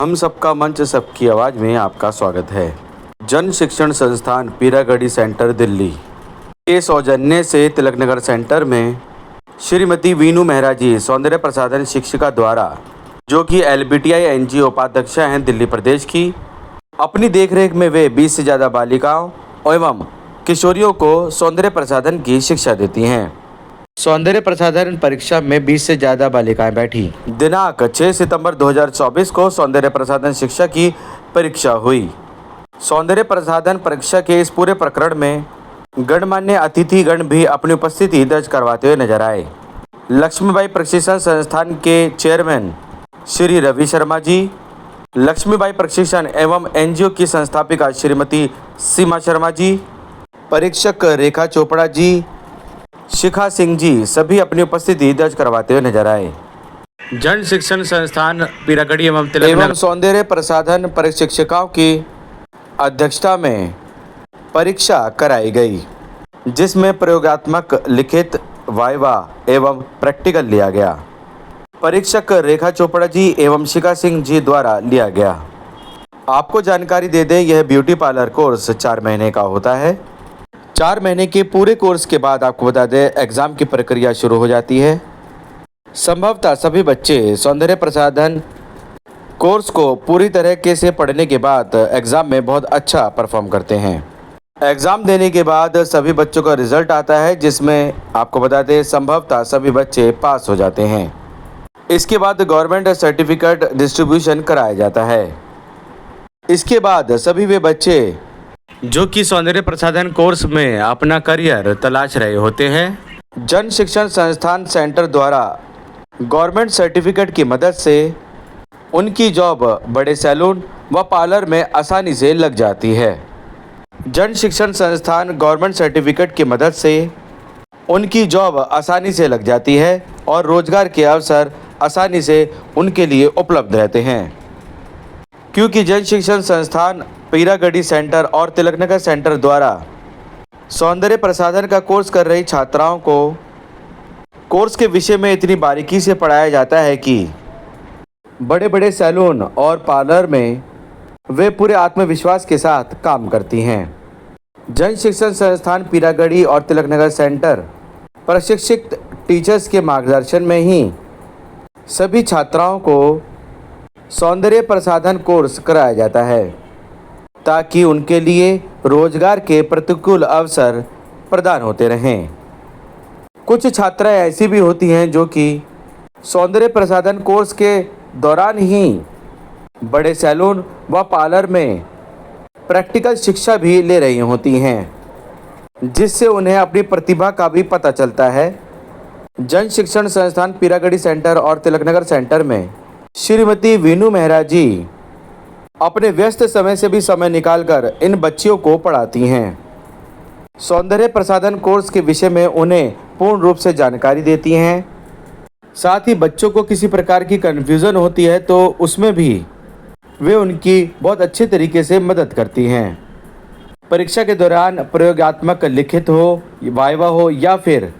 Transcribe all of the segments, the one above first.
हम सबका मंच सबकी आवाज़ में आपका स्वागत है। जन शिक्षण संस्थान पीरागढ़ी सेंटर दिल्ली के सौजन्य से तिलक नगर सेंटर में श्रीमती वीनू मेहरा जी सौंदर्य प्रसाधन शिक्षिका द्वारा, जो कि LBTI NGO उपाध्यक्षा हैं दिल्ली प्रदेश की, अपनी देखरेख में वे 20 से ज़्यादा बालिकाओं एवं किशोरियों को सौंदर्य प्रसाधन की शिक्षा देती हैं। सौंदर्य प्रसाधन परीक्षा में 20 से ज़्यादा बालिकाएं बैठी। दिनांक 6 सितंबर 2024 को सौंदर्य प्रसाधन शिक्षा की परीक्षा हुई। सौंदर्य प्रसाधन परीक्षा के इस पूरे प्रकरण में गणमान्य अतिथिगण भी अपनी उपस्थिति दर्ज करवाते हुए नजर आए। लक्ष्मीबाई प्रशिक्षण संस्थान के चेयरमैन श्री रवि शर्मा जी, लक्ष्मीबाई प्रशिक्षण एवं NGO की संस्थापिका श्रीमती सीमा शर्मा जी, परीक्षक रेखा चोपड़ा जी, शिखा सिंह जी सभी अपनी उपस्थिति दर्ज करवाते हुए नजर आए। जन शिक्षण संस्थान पीरागढ़ी एवं तिलक एवं सौंदर्य प्रसाधन प्रशिक्षिकाओं की अध्यक्षता में परीक्षा कराई गई, जिसमें प्रयोगात्मक, लिखित, वाइवा एवं प्रैक्टिकल लिया गया। परीक्षक रेखा चोपड़ा जी एवं शिखा सिंह जी द्वारा लिया गया। आपको जानकारी दे दें, यह ब्यूटी पार्लर कोर्स 4 महीने का होता है। 4 महीने के पूरे कोर्स के बाद आपको बता दें, एग्ज़ाम की प्रक्रिया शुरू हो जाती है। संभवतः सभी बच्चे सौंदर्य प्रसाधन कोर्स को पूरी तरीके से पढ़ने के बाद एग्ज़ाम में बहुत अच्छा परफॉर्म करते हैं। एग्ज़ाम देने के बाद सभी बच्चों का रिज़ल्ट आता है, जिसमें आपको बता दें संभवतः सभी बच्चे पास हो जाते हैं। इसके बाद गवर्नमेंट सर्टिफिकेट डिस्ट्रीब्यूशन कराया जाता है। इसके बाद सभी वे बच्चे जो कि सौंदर्य प्रसाधन कोर्स में अपना करियर तलाश रहे होते हैं, जन शिक्षण संस्थान सेंटर द्वारा गवर्नमेंट सर्टिफिकेट की मदद से उनकी जॉब बड़े सैलून व पार्लर में आसानी से लग जाती है। जन शिक्षण संस्थान गवर्नमेंट सर्टिफिकेट की मदद से उनकी जॉब आसानी से लग जाती है और रोजगार के अवसर आसानी से उनके लिए उपलब्ध रहते हैं, क्योंकि जन शिक्षण संस्थान पीरागढ़ी सेंटर और तिलक नगर सेंटर द्वारा सौंदर्य प्रसाधन का कोर्स कर रही छात्राओं को कोर्स के विषय में इतनी बारीकी से पढ़ाया जाता है कि बड़े बड़े सैलून और पार्लर में वे पूरे आत्मविश्वास के साथ काम करती हैं। जन शिक्षण संस्थान पीरागढ़ी और तिलक नगर सेंटर प्रशिक्षित टीचर्स के मार्गदर्शन में ही सभी छात्राओं को सौंदर्य प्रसाधन कोर्स कराया जाता है, ताकि उनके लिए रोजगार के प्रतिकूल अवसर प्रदान होते रहें। कुछ छात्राएं ऐसी भी होती हैं जो कि सौंदर्य प्रसाधन कोर्स के दौरान ही बड़े सैलून व पार्लर में प्रैक्टिकल शिक्षा भी ले रही होती हैं, जिससे उन्हें अपनी प्रतिभा का भी पता चलता है। जन शिक्षण संस्थान पीरागढ़ी सेंटर और तिलक नगर सेंटर में श्रीमती वीनू मेहरा जी अपने व्यस्त समय से भी समय निकालकर इन बच्चियों को पढ़ाती हैं। सौंदर्य प्रसाधन कोर्स के विषय में उन्हें पूर्ण रूप से जानकारी देती हैं। साथ ही बच्चों को किसी प्रकार की कन्फ्यूज़न होती है तो उसमें भी वे उनकी बहुत अच्छे तरीके से मदद करती हैं। परीक्षा के दौरान प्रयोगात्मक, लिखित हो, वाइवा हो या फिर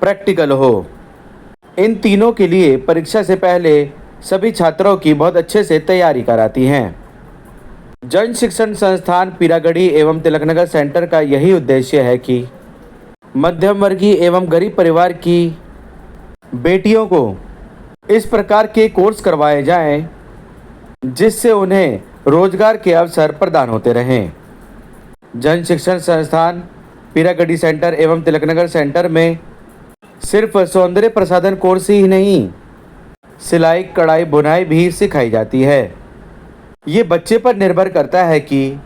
प्रैक्टिकल हो, इन तीनों के लिए परीक्षा से पहले सभी छात्रों की बहुत अच्छे से तैयारी कराती हैं। जन शिक्षण संस्थान पीरागढ़ी एवं तिलक नगर सेंटर का यही उद्देश्य है कि मध्यम वर्गीय एवं गरीब परिवार की बेटियों को इस प्रकार के कोर्स करवाए जाएं, जिससे उन्हें रोजगार के अवसर प्रदान होते रहें। जन शिक्षण संस्थान पीरागढ़ी सेंटर एवं तिलक नगर सेंटर में सिर्फ सौंदर्य प्रसाधन कोर्स ही नहीं, सिलाई, कढ़ाई, बुनाई भी सिखाई जाती है। ये बच्चे पर निर्भर करता है कि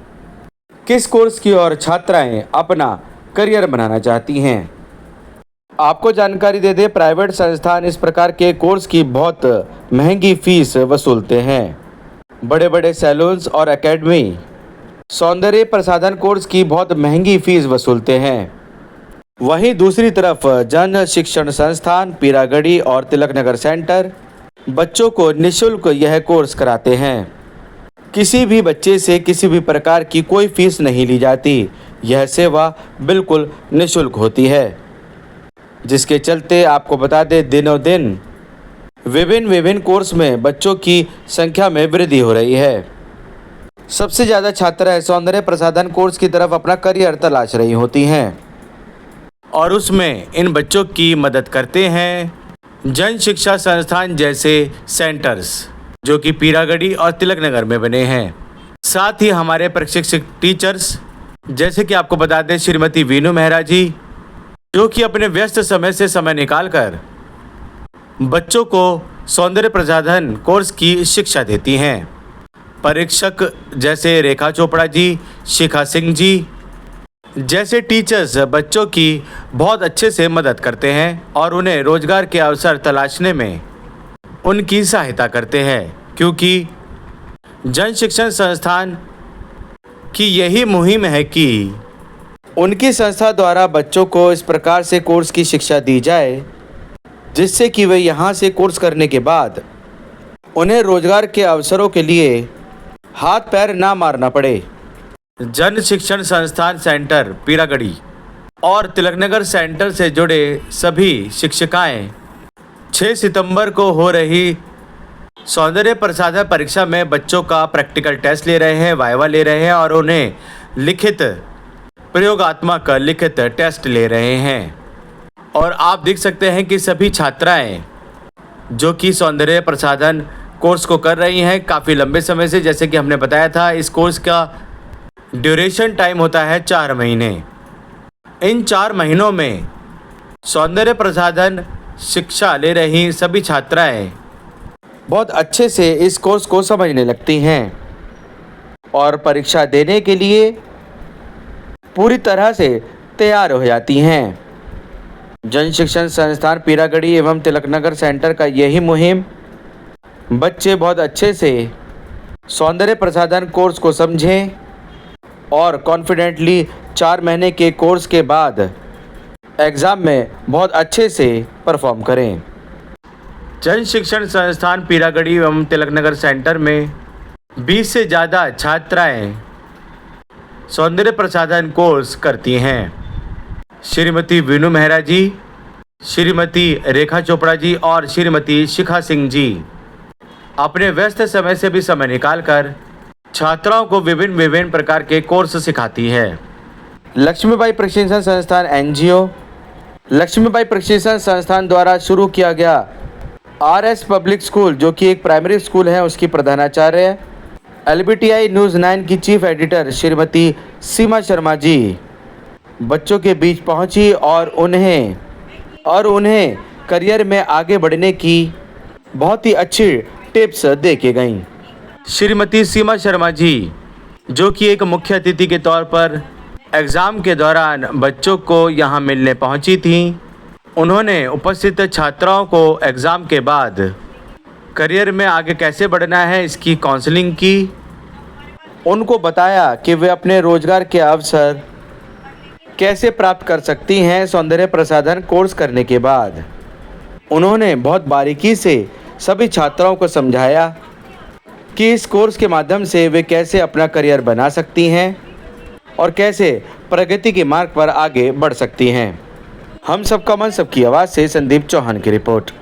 किस कोर्स की ओर छात्राएं अपना करियर बनाना चाहती हैं। आपको जानकारी दे दें, प्राइवेट संस्थान इस प्रकार के कोर्स की बहुत महंगी फीस वसूलते हैं। बड़े बड़े सैलून्स और एकेडमी सौंदर्य प्रसाधन कोर्स की बहुत महंगी फीस वसूलते हैं। वहीं दूसरी तरफ जन शिक्षण संस्थान पीरागढ़ी और तिलक नगर सेंटर बच्चों को निःशुल्क यह कोर्स कराते हैं। किसी भी बच्चे से किसी भी प्रकार की कोई फीस नहीं ली जाती। यह सेवा बिल्कुल निःशुल्क होती है, जिसके चलते आपको बता दें, दिनों दिन विभिन्न कोर्स में बच्चों की संख्या में वृद्धि हो रही है। सबसे ज़्यादा छात्राएं सौंदर्य प्रसाधन कोर्स की तरफ अपना करियर तलाश रही होती हैं और उसमें इन बच्चों की मदद करते हैं जन शिक्षा संस्थान जैसे सेंटर्स जो कि पीरागढ़ी और तिलक नगर में बने हैं। साथ ही हमारे प्रशिक्षक टीचर्स जैसे कि आपको बता दें श्रीमती वीनू मेहरा जी जो कि अपने व्यस्त समय से समय निकालकर बच्चों को सौंदर्य प्रसाधन कोर्स की शिक्षा देती हैं। परीक्षक जैसे रेखा चोपड़ा जी, शिखा सिंह जी जैसे टीचर्स बच्चों की बहुत अच्छे से मदद करते हैं और उन्हें रोजगार के अवसर तलाशने में उनकी सहायता करते हैं, क्योंकि जन शिक्षण संस्थान की यही मुहिम है कि उनकी संस्था द्वारा बच्चों को इस प्रकार से कोर्स की शिक्षा दी जाए जिससे कि वे यहाँ से कोर्स करने के बाद उन्हें रोजगार के अवसरों के लिए हाथ पैर ना मारना पड़े। जन शिक्षण संस्थान सेंटर पीरागढ़ी और तिलकनगर सेंटर से जुड़े सभी शिक्षिकाएं 6 सितंबर को हो रही सौंदर्य प्रसाधन परीक्षा में बच्चों का प्रैक्टिकल टेस्ट ले रहे हैं, वाइवा ले रहे हैं और उन्हें लिखित प्रयोगात्मक लिखित टेस्ट ले रहे हैं। और आप देख सकते हैं कि सभी छात्राएं जो कि सौंदर्य प्रसाधन कोर्स को कर रही हैं काफ़ी लंबे समय से, जैसे कि हमने बताया था इस कोर्स का ड्यूरेशन टाइम होता है 4 महीने। इन 4 महीनों में सौंदर्य प्रसाधन शिक्षा ले रही सभी छात्राएं बहुत अच्छे से इस कोर्स को समझने लगती हैं और परीक्षा देने के लिए पूरी तरह से तैयार हो जाती हैं। जन शिक्षण संस्थान पीरागढ़ी एवं तिलकनगर सेंटर का यही मुहिम बच्चे बहुत अच्छे से सौंदर्य प्रसाधन कोर्स को समझें और कॉन्फिडेंटली 4 महीने के कोर्स के बाद एग्ज़ाम में बहुत अच्छे से परफॉर्म करें। जन शिक्षण संस्थान पीरागढ़ी एवं तिलकनगर सेंटर में 20 से ज़्यादा छात्राएं सौंदर्य प्रसाधन कोर्स करती हैं। श्रीमती वीनू मेहरा जी, श्रीमती रेखा चोपड़ा जी और श्रीमती शिखा सिंह जी अपने व्यस्त समय से भी समय निकालकर छात्राओं को विभिन्न प्रकार के कोर्स सिखाती है। लक्ष्मीबाई प्रशिक्षण संस्थान एनजीओ लक्ष्मीबाई प्रशिक्षण संस्थान द्वारा शुरू किया गया आरएस पब्लिक स्कूल जो कि एक प्राइमरी स्कूल है उसकी प्रधानाचार्य LBTI न्यूज़ 9 की चीफ एडिटर श्रीमती सीमा शर्मा जी बच्चों के बीच पहुंची और उन्हें करियर में आगे बढ़ने की बहुत ही अच्छी टिप्स दे के गईं। श्रीमती सीमा शर्मा जी जो कि एक मुख्य अतिथि के तौर पर एग्ज़ाम के दौरान बच्चों को यहाँ मिलने पहुँची थीं, उन्होंने उपस्थित छात्राओं को एग्ज़ाम के बाद करियर में आगे कैसे बढ़ना है इसकी काउंसलिंग की। उनको बताया कि वे अपने रोजगार के अवसर कैसे प्राप्त कर सकती हैं सौंदर्य प्रसाधन कोर्स करने के बाद। उन्होंने बहुत बारीकी से सभी छात्राओं को समझाया कि इस कोर्स के माध्यम से वे कैसे अपना करियर बना सकती हैं और कैसे प्रगति के मार्ग पर आगे बढ़ सकती हैं। हम सबका मन सबकी आवाज़ से संदीप चौहान की रिपोर्ट।